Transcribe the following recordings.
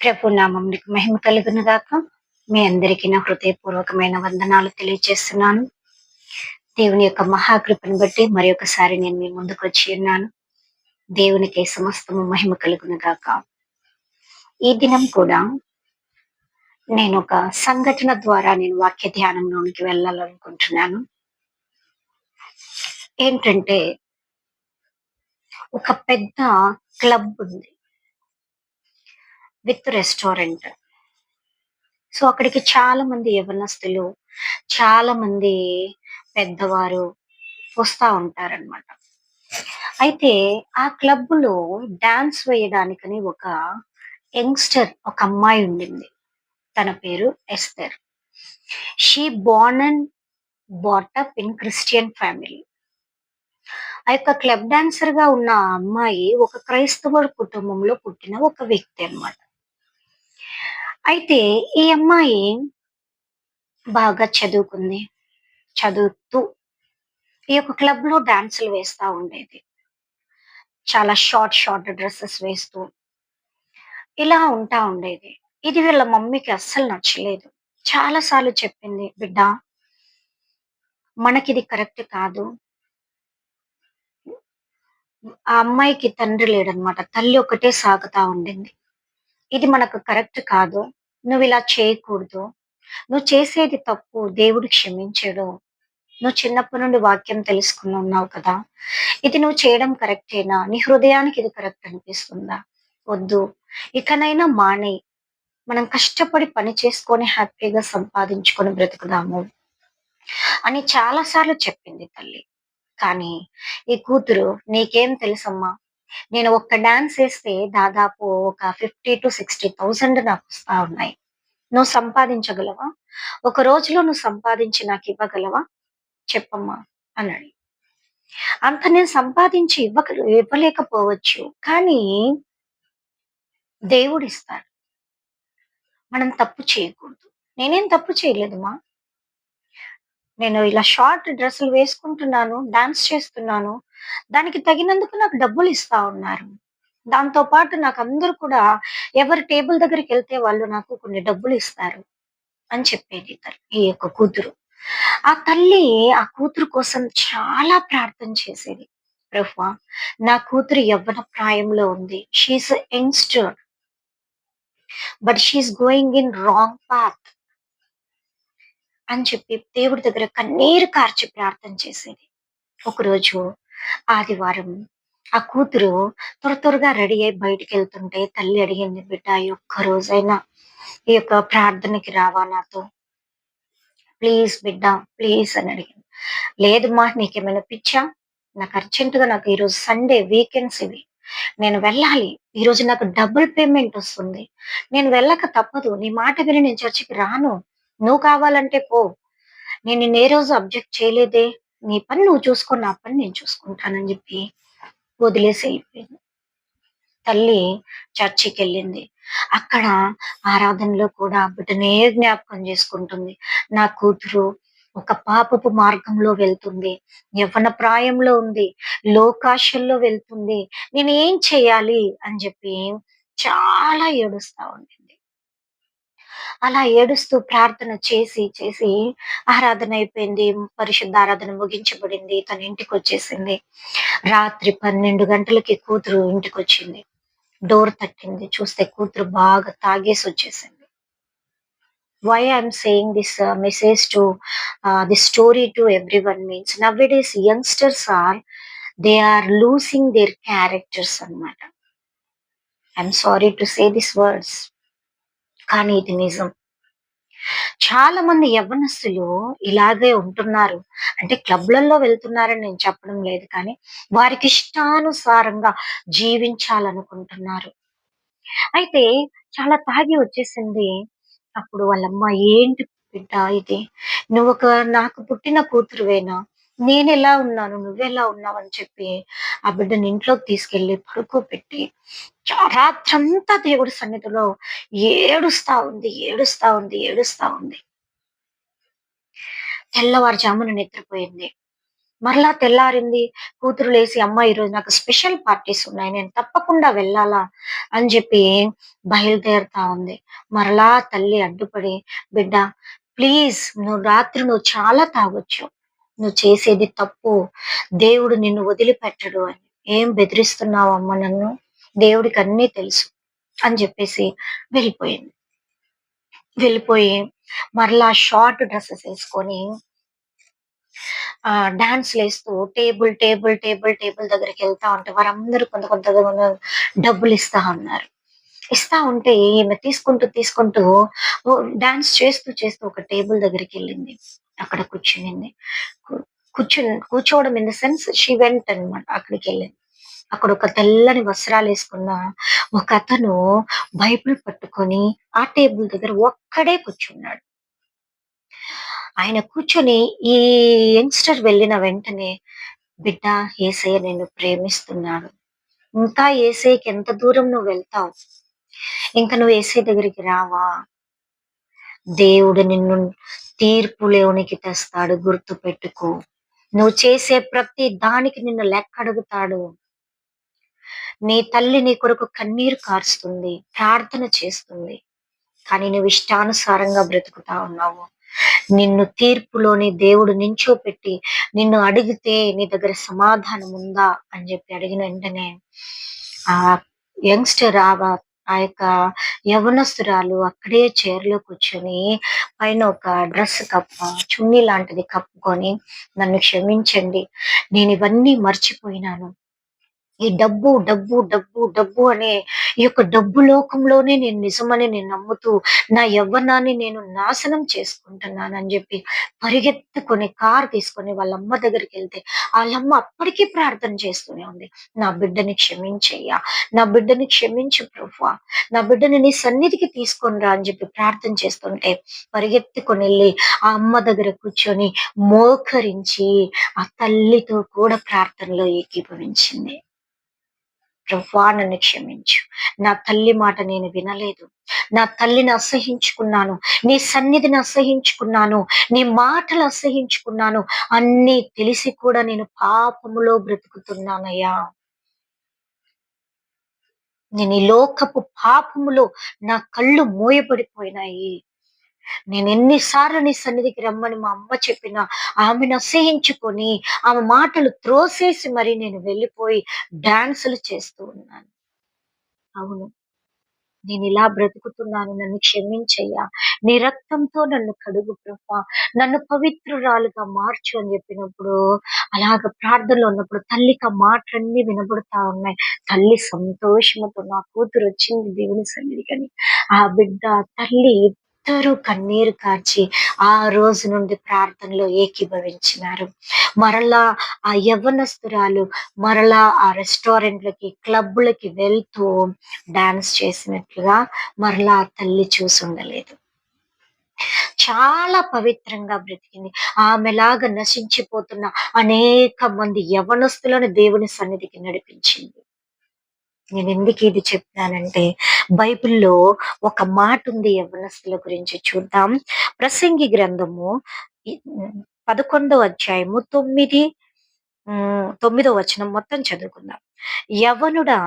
ప్రభు నామమునకు మహిమ కలుగును గాక. మీ అందరికీ నా హృదయపూర్వకమైన వందనాలు తెలియజేస్తున్నాను. దేవుని యొక్క మహాకృపను బట్టి మరొకసారి నేను మీ ముందుకు వచ్చి ఉన్నాను. దేవునికి సమస్తము మహిమ కలుగును గాక. ఈ దినం కూడా నేను ఒక సంఘటన ద్వారా నేను వాక్య ధ్యానంలోనికి వెళ్ళాలనుకుంటున్నాను. ఏంటంటే ఒక పెద్ద క్లబ్ ఉంది విత్ రెస్టారెంట్. సో అక్కడికి చాలా మంది యవ్వనస్తులు, చాలా మంది పెద్దవారు వస్తా ఉంటారనమాట. అయితే ఆ క్లబ్‌లో డాన్స్ వేయడానికని ఒక యంగ్‌స్టర్, ఒక అమ్మాయి ఉండింది. తన పేరు Esther. She born and bought up in Christian family. ఆ యొక్క క్లబ్ డాన్సర్‌గా ఉన్న ఆ అమ్మాయి ఒక క్రైస్తవ కుటుంబంలో పుట్టిన ఒక వ్యక్తి అన్నమాట. అయితే ఈ అమ్మాయి బాగా చదువుకుంది. చదువుతూ ఈ యొక్క క్లబ్‌లో డాన్సులు వేస్తా ఉండేది. చాలా షార్ట్ డ్రెసెస్ వేస్తూ ఇలా ఉంటా ఉండేది. ఇది వీళ్ళ మమ్మీకి అస్సలు నచ్చలేదు. చాలా సార్లు చెప్పింది, "బిడ్డ, మనకిది కరెక్ట్ కాదు." ఆ అమ్మాయికి తండ్రి లేడనమాట. తల్లి ఒక్కటే సాకుతా ఉండింది. "ఇది మనకు కరెక్ట్ కాదు. నువ్విలా చేయకూడదు. నువ్వు చేసేది తప్పు. దేవుడు క్షమించడు. నువ్వు చిన్నప్పటి నుండి వాక్యం తెలుసుకొని ఉన్నావు కదా! ఇది నువ్వు చేయడం కరెక్టేనా? నీ హృదయానికి ఇది కరెక్ట్ అనిపిస్తుందా? వద్దు. ఇకనైనా మానేయి. మనం కష్టపడి పని చేసుకొని హ్యాపీగా సంపాదించుకొని బ్రతుకుదాము" అని చాలా సార్లు చెప్పింది తల్లి. కానీ ఈ కూతురు, "నీకేం తెలుసమ్మా? నేను ఒక్క డాన్స్ ఏస్తే దాదాపు ఒక 50,000-60,000 నాకొస్తా ఉన్నాయి. నువ్వు సంపాదించగలవా? ఒక రోజులో నువ్వు సంపాదించి నాకివ్వగలవా? చెప్పమ్మా" అన్నాడు. అంత నేను సంపాదించి ఇవ్వలేకపోవచ్చు. కానీ దేవుడిస్తాడు. మనం తప్పు చేయకూడదు. నేనేం తప్పు చేయలేదమ్మా. నేను ఇలా షార్ట్ డ్రెస్సులు వేసుకుంటున్నాను, డాన్స్ చేస్తున్నాను. దానికి తగినందుకు నాకు డబ్బులిస్తా ఉన్నారు. దాంతో పాటు నాకందరూ కూడా ఎవరి టేబుల్ దగ్గరికెళ్తే వాళ్ళు నాకు కొన్ని డబ్బులిస్తారు అని చెప్పేది ఈ యొక్క కూతురు. ఆ తల్లి ఆ కూతురు కోసం చాలా ప్రార్థన చేసేది. ప్రభువా, నా కూతురు యవ్వన ప్రాయంలో ఉంది. She is a youngster. But she is going in wrong path అని చెప్పి దేవుడి దగ్గర కన్నీరు కార్చి ప్రార్థన చేసేది. ఒకరోజు ఆదివారం ఆ కూతురు త్వరగా రెడీ అయ్యి బయటికెళ్తుంటే తల్లి అడిగింది, "బిడ్డ, ఈ ఒక్క రోజైనా ఈ యొక్క ప్రార్థనకి రావా నాతో? ప్లీజ్ బిడ్డ, ప్లీజ్" అని అడిగింది. "లేదమ్మా, నీకేమైనా పిచ్చా? నాకు అర్జెంట్‌గా నాకు ఈరోజు సండే, వీకెండ్స్ ఇవి. నేను వెళ్ళాలి. ఈరోజు నాకు డబుల్ పేమెంట్ వస్తుంది. నేను వెళ్ళక తప్పదు. నీ మాట విని నేను చర్చికి రాను. నువ్వు కావాలంటే పో. నేను నిన్ను ఏ రోజు అబ్జెక్ట్ చేయలేదే. నీ పని నువ్వు చూసుకో. నా పని నేను చూసుకుంటానని" చెప్పి వదిలేసి ఎళ్ళిపోయింది. తల్లి చర్చికెళ్ళింది. అక్కడ ఆరాధనలో కూడా బిడ్డనే జ్ఞాపకం చేసుకుంటుంది. నా కూతురు ఒక పాపపు మార్గంలో వెళ్తుంది. యవ్వన ప్రాయంలో ఉంది. లోకాశల్లో వెళ్తుంది. నేనేం చేయాలి అని చెప్పి చాలా ఏడుస్తా ఉండింది. అలా ఏడుస్తూ ప్రార్థన చేసి ఆరాధన అయిపోయింది. పరిశుద్ధ ఆరాధన ముగించబడింది. తన ఇంటికొచ్చేసింది. రాత్రి 12 గంటలకి కూతురు ఇంటికొచ్చింది. డోర్ తట్టింది. చూస్తే కూతురు బాగా తాగేసొచ్చేసింది. Why I'm saying this message to this story to everyone means nowadays youngsters they are losing their characters అన్నమాట. I'm sorry to say these words. కానీ ఇది నిజం. చాలా మంది యవ్వనస్తులు ఇలాగే ఉంటున్నారు. అంటే క్లబ్‌లలో వెళ్తున్నారని నేను చెప్పడం లేదు కానీ, వారికి ఇష్టానుసారంగా జీవించాలనుకుంటున్నారు. అయితే చాలా తాగి వచ్చేసింది. అప్పుడు వాళ్ళమ్మ, "ఏంటి బిడ్డ ఇది? నువ్వొక నాకు పుట్టిన కూతురువేనా? నేనెలా ఉన్నాను, నువ్వెలా ఉన్నావని" చెప్పి ఆ బిడ్డని ఇంట్లోకి తీసుకెళ్ళి పడుకోబెట్టి, రాత్రంతా దేవుడి సన్నిధిలో ఏడుస్తా ఉంది. తెల్లవారుజామున నిద్రపోయింది. మరలా తెల్లారింది. కూతురు లేసి, "అమ్మ ఈరోజు నాకు స్పెషల్ పార్టీస్ ఉన్నాయి. నేను తప్పకుండా వెళ్ళాలా" అని జెప్పి బయలుదేరుతా ఉంది. మరలా తల్లి అడ్డుపడి, "బిడ్డ ప్లీజ్ నువ్వు చాలా తాగొచ్చు. నువ్వు చేసేది తప్పు. దేవుడు నిన్ను వదిలిపెట్టడు" అని. "ఏం బెదిరిస్తున్నావమ్మ నన్ను? దేవుడికి అన్నీ తెలుసు" అని జెప్పేసి వెళ్ళిపోయింది. వెళ్ళిపోయి మరలా షార్ట్ డ్రెసెస్ యేసుకొని డాన్స్‌లేస్తూ టేబుల్ దగ్గరికెళ్తా ఉంటే వారందరూ కొంత డబ్బులిస్తా ఉన్నారు. ఇస్తా ఉంటే ఈమె తీసుకుంటూ డాన్స్ చేస్తూ ఒక టేబుల్ దగ్గరికెళ్ళింది. అక్కడ కూర్చునింది. కు కూర్చోవడం in the sense she went అనమాట అక్కడికెళ్ళింది. అక్కడ ఒక తెల్లని వస్త్రాలేసుకున్న ఒకతను బైబిల్ పట్టుకొని ఆ టేబుల్ దగ్గర ఒక్కడే కూర్చున్నాడు. ఆయన కూర్చొని ఈ యంగ్‌స్టర్ వెళ్ళిన వెంటనే, "బిడ్డ యేసయ్య నిన్ను ప్రేమిస్తున్నాడు. ఇంకా యేసయ్యకి ఎంత దూరం నువ్వు వెళ్తావు? ఇంక నువ్వు యేసయ్య దగ్గరికి రావా? దేవుడు నిన్ను తీర్పులోనికి తెస్తాడు గుర్తుపెట్టుకో. నువ్వు చేసే ప్రతి దానికి నిన్ను లెక్కడుగుతాడు. నీ తల్లి నీ కొరకు కన్నీరు కారుస్తుంది, ప్రార్థన చేస్తుంది. కానీ నువ్వు ఇష్టానుసారంగా బ్రతుకుతా ఉన్నావు. నిన్ను తీర్పులోని దేవుడు నించోపెట్టి, నిన్ను అడిగితే నీ దగ్గర సమాధానం ఉందా అని జెప్పి అడిగిన వెంటనే, ఆ యంగ్‌స్టర్ ఆ యొక్క యవ్వనస్తురాలు అక్కడే చైర్‌లో కూర్చొని పైన ఒక డ్రెస్ చున్నీ లాంటిది కప్పుకొని, "నన్ను క్షమించండి. నేనివన్నీ మర్చిపోయినాను. ఈ డబ్బు అనే ఈ యొక్క డబ్బు లోకంలోనే నేను నిజమని నేను నమ్ముతూ, నా యవ్వనాన్ని నేను నాశనం చేసుకుంటున్నానని జెప్పి పరిగెత్తుకొని కారు తీసుకొని వాళ్ళమ్మ దగ్గరికెళ్తే, ఆళ్ళమ్మ అప్పటికి ప్రార్థన చేస్తూనే ఉంది. "నా బిడ్డని క్షమించయ్యా! నా బిడ్డని క్షమించు ప్రభువా! నా బిడ్డని నీ సన్నిధికి తీసుకొని రా" అని జెప్పి ప్రార్థన చేస్తుంటే, పరిగెత్తుకొనెళ్ళి ఆ అమ్మ దగ్గర కూర్చొని మోకరించి, ఆ తల్లితో కూడా ప్రార్థనలో ఏకీభవించింది. ప్రభువా నన్ను క్షమించు. నా తల్లి మాట నేను వినలేదు. నా తల్లిని అసహించుకున్నాను. నీ సన్నిధిని అసహించుకున్నాను. నీ మాటలు అసహించుకున్నాను. అన్నీ తెలిసి కూడా నేను పాపములో బ్రతుకుతున్నానయ్యా. నేను ఈ లోకపు పాపములో నా కళ్ళు మూయబడిపోయినాయి. నేనెన్ని సార్లు నీ సన్నిధికి రమ్మని మా అమ్మ చెప్పినా, ఆమెను అసహించుకొని, ఆమె మాటలు త్రోసేసి మరి నేను వెళ్ళిపోయి డాన్సులు చేస్తూ ఉన్నాను. అవును. నేనిలా బ్రతుకుతున్నాను. నన్ను క్షమించయ్యా. నీ రక్తంతో నన్ను కడుగు ప్రభా. నన్ను పవిత్రురాలుగా మార్చు అని జెప్పినప్పుడు, అలాగ ప్రార్థనలో ఉన్నప్పుడు తల్లికి ఆ మాటలన్నీ వినబడతా ఉన్నాయి. తల్లి సంతోషముతో నా కూతురొచ్చింది దేవుని సన్నిధికని. ఆ బిడ్డ, తల్లి ఇద్దరూ కన్నీరు కార్చి ఆ రోజు నుండి ప్రార్థనలో ఏకీభవించినారు. మరలా ఆ యవ్వనస్తురాలు మరలా ఆ రెస్టారెంట్‌లకి, క్లబ్బులకి వెళ్తూ డాన్స్ చేసినట్లుగా మరలా ఆ తల్లి చూసుండలేదు. చాలా పవిత్రంగా బ్రతికింది. ఆమెలాగా నశించిపోతున్న అనేక మంది యవ్వనస్తులను దేవుని సన్నిధికి నడిపించింది. నేనెందుకు ఇది చెప్తున్నానంటే, బైబిల్‌లో ఒక మాటుంది యవ్వనస్తుల గురించి చూద్దాం. ప్రసంగి గ్రంథము ఇ 11 అధ్యాయము 9 వచనం మొత్తం చదువుకుందాం. "యవ్వనుడా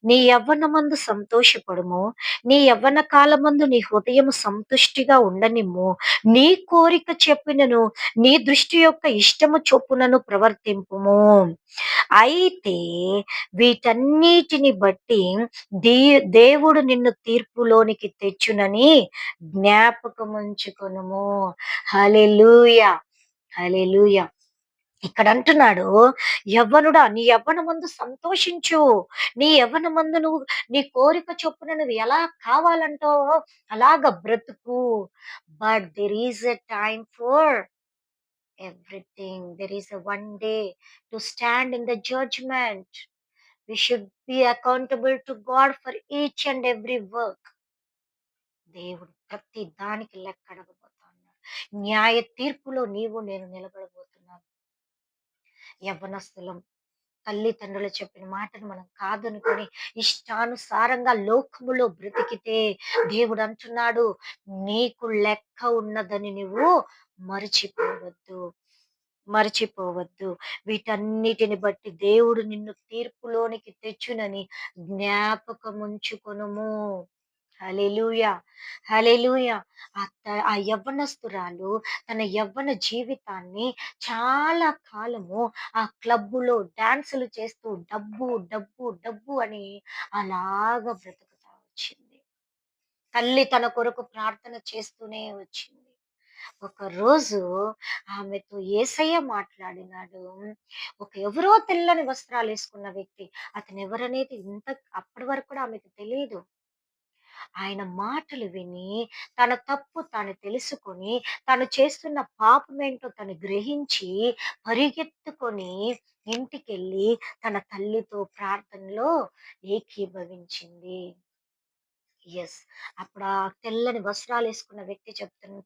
నీ యవ్వనమందు సంతోషపడుము. నీ యవ్వన కాలమందు నీ హృదయము సంతుష్టిగా ఉండనిమ్ము. నీ కోరిక చెప్పినను నీ దృష్టి యొక్క ఇష్టము చొప్పునను ప్రవర్తింపుము. అయితే వీటన్నిటిని బట్టి దీ దేవుడు నిన్ను తీర్పులోనికి తెచ్చునని జ్ఞాపకముంచుకొనుము." హల్లెలూయా! హల్లెలూయా! ఇక్కడంటున్నాడు, "యవ్వనుడా నీ యవ్వనమందు సంతోషించు. నీ యవ్వనమందు నువ్వు నీ కోరిక చొప్పున నువ్వు ఎలా కావాలంటావో అలాగ బ్రతుకు. But there is a time for everything. There is a one day to stand in the judgment. We should be accountable to God for each and every work." దేవుడు ప్రతి దానికి లెక్కడగబోతున్నాడు. న్యాయ తీర్పులో నీవు నేను నిలబడబోతున్నాను. యవ్వనస్తులం తల్లిదండ్రులు చెప్పిన మాటను మనం కాదనుకొని ఇష్టానుసారంగా లోకములో బ్రతికితే దేవుడు అంటున్నాడు, నీకు లెక్క ఉన్నదని నువ్వు మరిచిపోవద్దు. మరచిపోవద్దు. వీటన్నిటిని బట్టి దేవుడు నిన్ను తీర్పులోనికి తెచ్చునని జ్ఞాపకముంచుకొనుము. హల్లెలూయా! హల్లెలూయా! ఆ యవ్వనస్తురాలు తన యవ్వన జీవితాన్ని చాలా కాలము ఆ క్లబ్బులో డాన్సులు చేస్తూ డబ్బు, డబ్బు, డబ్బు అని అలాగా బ్రతుకుతా వచ్చింది. తల్లి తన కొరకు ప్రార్థన చేస్తూనే వచ్చింది. ఒకరోజు ఆమెతో యేసయ్య మాట్లాడినాడు. ఎవరో తెల్లని వస్త్రాలేసుకున్న వ్యక్తి. అతనెవరనేది అప్పటి వరకు కూడా ఆమెకు తెలీదు. ఆయన మాటలు విని, తన తప్పు తాను తెలుసుకొని, తను చేస్తున్న పాపమేంటో తను గ్రహించి, పరిగెత్తుకొని ఇంటికెళ్ళి తన తల్లితో ప్రార్థనలో ఏకీభవించింది. యెస్. అప్పుడు ఆ తెల్లని వస్త్రాలేసుకున్న వ్యక్తి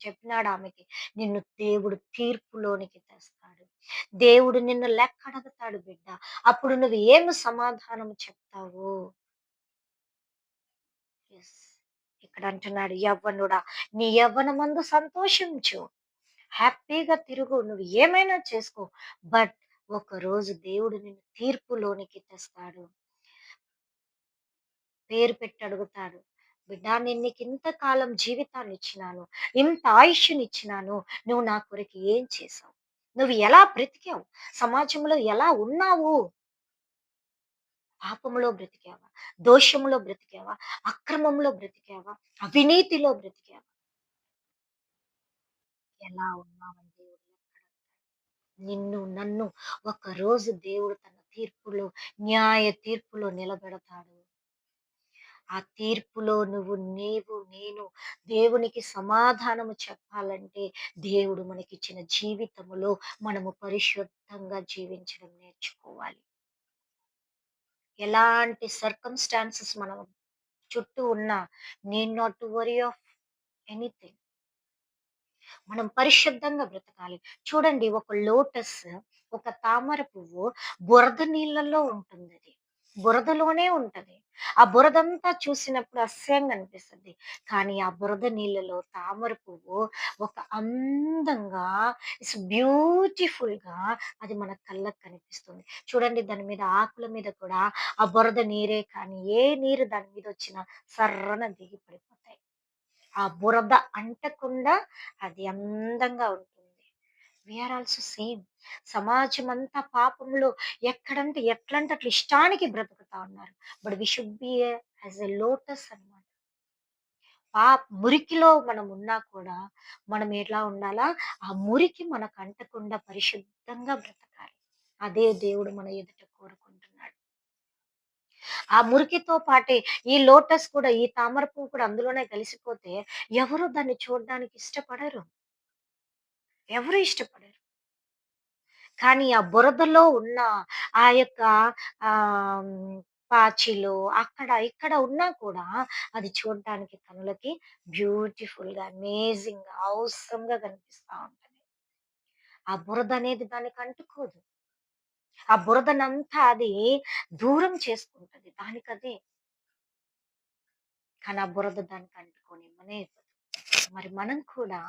చెప్పినాడు ఆమెకి, "నిన్ను దేవుడు తీర్పులోనికి తెస్తాడు. దేవుడు నిన్ను లెక్కడగతాడు బిడ్డ. అప్పుడు నువ్వు ఏమి సమాధానం చెప్తావు?" యెస్. ఇక్కడ అంటున్నాడు, "యవ్వనుడా, నీ యవ్వనమందు సంతోషించు. హ్యాపీగా తిరుగు. నువ్వు ఏమైనా చేసుకో. బట్ ఒకరోజు దేవుడు నిన్ను తీర్పులోనికి తెస్తాడు. పేరు పెట్టి అడుగుతాడు. బిడ్డా, నేను నీకింత కాలం జీవితాన్నిచ్చినాను. ఇంత ఆయుష్షునిచ్చినాను. నువ్వు నా కొరకు ఏం చేశావు? నువ్వు ఎలా బ్రతికావు? సమాజంలో ఎలా ఉన్నావు? పాపములో బ్రతికావా? దోషములో బ్రతికావా? అక్రమంలో బ్రతికావా? అవినీతిలో బ్రతికావా? ఎలా ఉన్నావని దేవుడు లెక్కడగతాడు. నిన్ను, నన్ను ఒకరోజు దేవుడు తన న్యాయ తీర్పులో నిలబెడతాడు. ఆ తీర్పులో నేను దేవునికి సమాధానము చెప్పాలంటే, దేవుడు మనకిచ్చిన జీవితములో మనము పరిశుద్ధంగా జీవించడం నేర్చుకోవాలి. ఎలాంటి సర్కమ్‌స్టాన్సెస్ మనం చుట్టూ ఉన్నా, need not to worry of anything. మనం పరిశుద్ధంగా బ్రతకాలి. చూడండి, ఒక తామర పువ్వు బురద నీళ్ళలో ఉంటుందది. బురదలోనే ఉంటది. ఆ బురదంతా చూసినప్పుడు అసహ్యంగా అనిపిస్తది. కానీ ఆ బురద నీళ్ళలో తామర పువ్వు ఒక అందంగా, బ్యూటిఫుల్‌గా అది మన కళ్ళకి కనిపిస్తుంది. చూడండి, దాని మీద ఆకుల మీద కూడా ఆ బురద నీరే కానీ, ఏ నీరు దాని మీదొచ్చినా సర్రన దిగి పడిపోతాయి. ఆ బురద అంటకుండా అది అందంగా ఉంటుంది. We are also same. సమాజమంతా పాపంలో ఎట్లంటే అట్లా ఇష్టానికి బ్రతుకుతా ఉన్నారు. But we should be as a lotus అన్నమాట. మురికిలో మనం ఉన్నా కూడా మనం ఎట్లా ఉండాలా? ఆ మురికి మనకు అంటకుండా పరిశుద్ధంగా బ్రతకాలి. అదే దేవుడు మన ఎదుట కోరుకుంటున్నాడు. ఆ మురికితో పాటే ఈ తామర పువ్వు కూడా అందులోనే కలిసిపోతే ఎవరు దాన్ని చూడడానికి ఇష్టపడరు. ఎవరు ఇష్టపడరు. కానీ ఆ బురదలో ఉన్న ఆ యొక్క పాచిలో ఇక్కడ ఉన్నా కూడా అది చూడడానికి కనులకి బ్యూటిఫుల్‌గా, అమేజింగ్‌గా, ఔసమ్‌గా కనిపిస్తా ఉంటది. ఆ బురద అనేది దానికి అంటుకోదు. ఆ బురదనంతా అది దూరం చేసుకుంటది. దానికదే. కానీ ఆ బురద దానికి అంటుకోనివ్వనే ఇవ్వదు. మరి మనం కూడా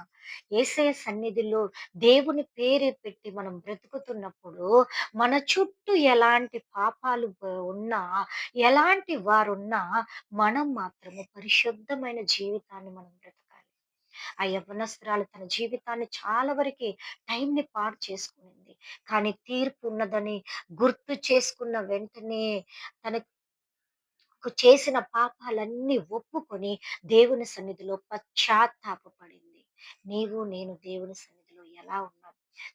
యేసయ్య సన్నిధిలో దేవుని పేరు పెట్టి మనం బ్రతుకుతున్నప్పుడు, మన చుట్టూ ఎలాంటి పాపాలు ఉన్నా, ఎలాంటి వారున్నా, మనం మాత్రము పరిశుద్ధమైన జీవితాన్ని మనం బ్రతకాలి. ఆ యవ్వనస్తురాలు తన జీవితాన్ని చాలా వరకి టైంని పాడు చేసుకునింది. కానీ తీర్పు ఉన్నదని గుర్తు చేసుకున్న వెంటనే తన చేసిన పాపాలన్నీ ఒప్పుకొని దేవుని సన్నిధిలో పశ్చాత్తాపపడింది. నేను దేవుని సన్నిధిలో ఎలా ఉన్నాం?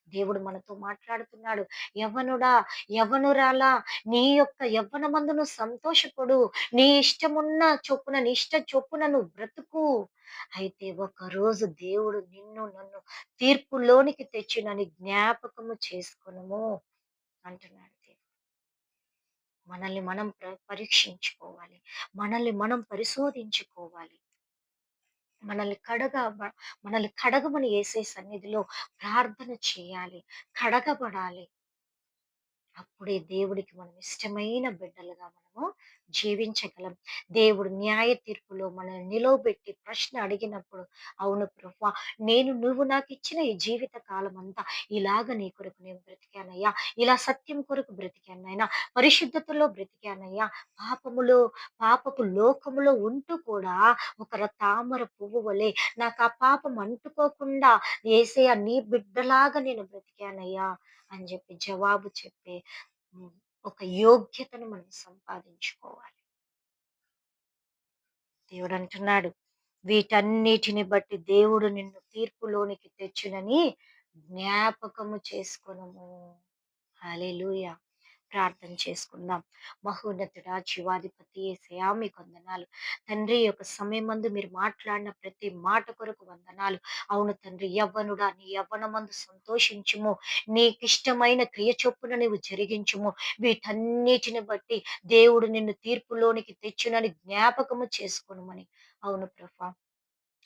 దేవుడు మనతో మాట్లాడుతున్నాడు. "యవ్వనుడా, యవ్వనురాలా, నీ యొక్క యవ్వనమందు నువ్వు సంతోషపడు. నీ ఇష్ట చొప్పున నువ్వు బ్రతుకు. అయితే ఒకరోజు దేవుడు నన్ను తీర్పులోనికి తెచ్చునని జ్ఞాపకము చేసుకొనుము" అంటున్నాడు దేవుడు. మనల్ని మనం పరీక్షించుకోవాలి. మనల్ని మనం పరిశోధించుకోవాలి. మనల్ని కడగ బ మనల్ని కడగమని యేసయ్య సన్నిధిలో ప్రార్థన చేయాలి. కడగబడాలి. అప్పుడే దేవుడికి మనం ఇష్టమైన బిడ్డలుగా మనము జీవించగలం. దేవుడు న్యాయ తీర్పులో మనల్ని నిలవబెట్టి ప్రశ్న అడిగినప్పుడు, అవును ప్రభువా, నువ్వు నాకిచ్చిన ఈ జీవిత కాలమంతా ఇలాగ నీ కొరకు నేను బ్రతికానయ్యా. ఇలా సత్యం కొరకు బ్రతికాను నాయనా. పరిశుద్ధతలో బ్రతికానయ్యా. పాపములో పాపపు లోకములో ఉంటూ కూడా ఒక తామర పువ్వు వలె నాకు ఆ పాపం అంటుకోకుండా యేసయ్య నీ బిడ్డలాగా నేను బ్రతికానయ్యా అని చెప్పి జవాబు చెప్పే హ్మ్. ఒక యోగ్యతను మనం సంపాదించుకోవాలి. దేవుడు అంటున్నాడు, వీటన్నిటిని బట్టి దేవుడు నిన్ను తీర్పులోనికి తెచ్చునని జ్ఞాపకము చేసుకొనుము. హల్లెలూయా! ప్రార్థన చేసుకుందాం. మహోన్నతుడా, జీవాధిపతి యేసయ్యా, మీకు వందనాలు. తండ్రి, ఈ యొక్క సమయమందు మీరు మాట్లాడిన ప్రతి మాట కొరకు వందనాలు. అవును తండ్రి, యవ్వనుడా నీ యవ్వనమందు సంతోషించుము. నీకిష్టమైన క్రియ చొప్పున నీవు జరిగించుము. వీటన్నిటిని బట్టి దేవుడు నిన్ను తీర్పులోనికి తెచ్చునని జ్ఞాపకము చేసుకొనుమని. అవును ప్రభా,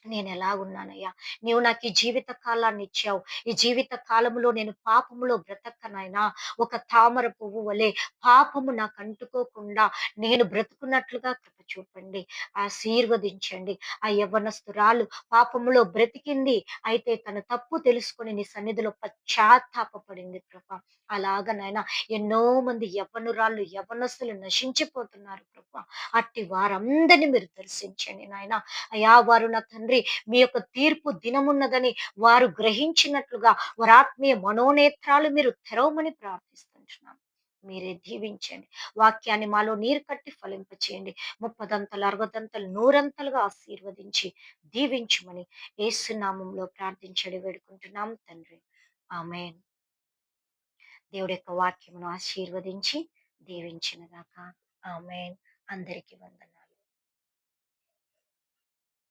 నేనెలాగున్నానయ్యా? నీవు నాకు ఈ జీవిత కాలాన్నిచ్చావు. ఈ జీవిత కాలములో నేను పాపములో బ్రతకనైనా ఒక తామర పువ్వు వలె పాపము నాకు అంటుకోకుండా నేను బ్రతుకున్నట్లుగా కృప చూపండి. ఆశీర్వదించండి. ఆ యవ్వనస్తురాలు పాపములో బ్రతికింది. అయితే తన తప్పు తెలుసుకొని నీ సన్నిధిలో పశ్చాత్తాపపడింది ప్రభా. అలాగ నాయనా, ఎన్నో మంది యవ్వనురాళ్ళు, యవ్వనస్తులు నశించిపోతున్నారు ప్రభా. అట్టి వారందరిని మీరు దర్శించండి నాయనా. అయ్యా, వారు నా తండ్రి మీ యొక్క తీర్పు దినమున్నదని వారు గ్రహించినట్లుగా వారి ఆత్మీయ మనోనేత్రాలు మీరు తెరవమని ప్రార్థిస్తున్నాం. మీరే దీవించండి. వాక్యాన్ని మాలో నీరు కట్టి ఫలింపచేయండి. ముప్పదంతలు, అరవదంతలు, నూరంతలుగా ఆశీర్వదించి దీవించుమని యేసు నామములో ప్రార్థించడి వేడుకుంటున్నాం తండ్రి. ఆమేన్. దేవుడి యొక్క వాక్యమును ఆశీర్వదించి దీవించునుగాక. ఆమేన్. అందరికీ వందనాలు.